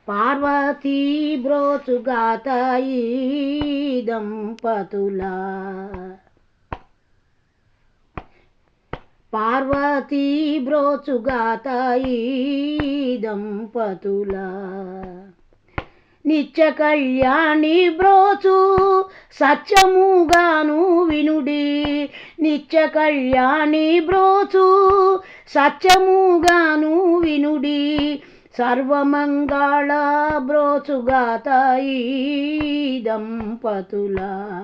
పార్వతీ బ్రోచుగాతాయి దంపతులా. పార్వతీ బ్రోచుగాతాయి దంపతులా. నిత్య కళ్యాణి బ్రోచు సత్యముగాను వినుడి. నిత్య కళ్యాణి బ్రోచు సత్యముగాను వినుడి. సర్వమంగళ బ్రోచుగాతాయి దంపతులా.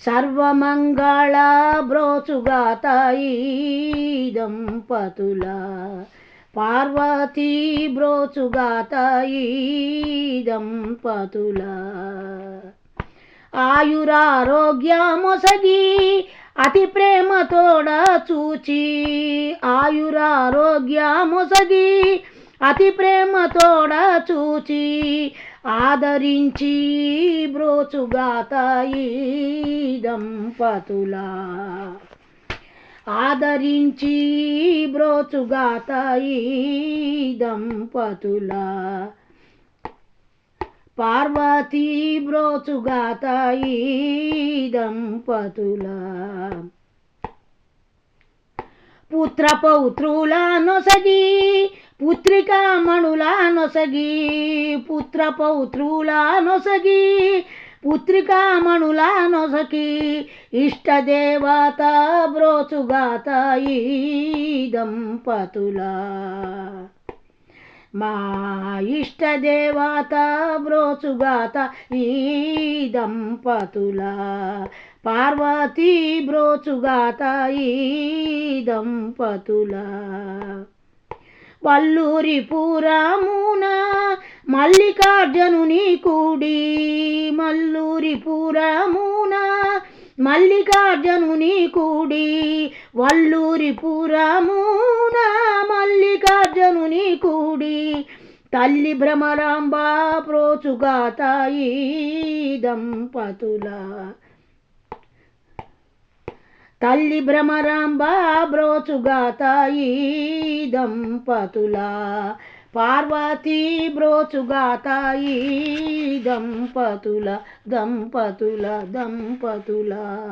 సర్వమంగళ బ్రోచుగాతాయి దంపతులా. పార్వతీ బ్రోచుగాతాయి దంపతులా. ఆయురారోగ్యమొసగి అతి ప్రేమతోడ చూచి. ఆయురారోగ్యమొసగి అతి ప్రేమతోడ చూచి. ఆదరించి బ్రోచుగాతాయి దంపతులా. ఆదరించి బ్రోచుగాతాయి దంపతులా. పార్వతీ బ్రోచుగాతాయి దంపతులా. పుత్ర పౌత్రుల నొసగి పుత్రికామణుల నొసగి. పుత్ర పౌత్రుల నొసగి పుత్రికామణుల నొసగి. ఇష్టదేవత బ్రోచుగాతాయి దంపతులా. మా ఇష్టదేవత బ్రోచుగాతాయి దంపతులా. పార్వతీ బ్రోచుగాతాయి దంపతులా. వల్లూరి పురమున మల్లికార్జునుని కూడి. మల్లూరి పురమున మల్లికార్జునుని కూడి. వల్లూరి పురమున మల్లికార్జునుని కూడి. తల్లి భ్రమరాంబ బ్రోచుగాతాయి దంపతులా. తల్లి భ్రమరాంబ బ్రోచుగాతాయి దంపతులా. పార్వతీ బ్రోచుగాతాయి దంపతుల దంపతుల దంపతులా.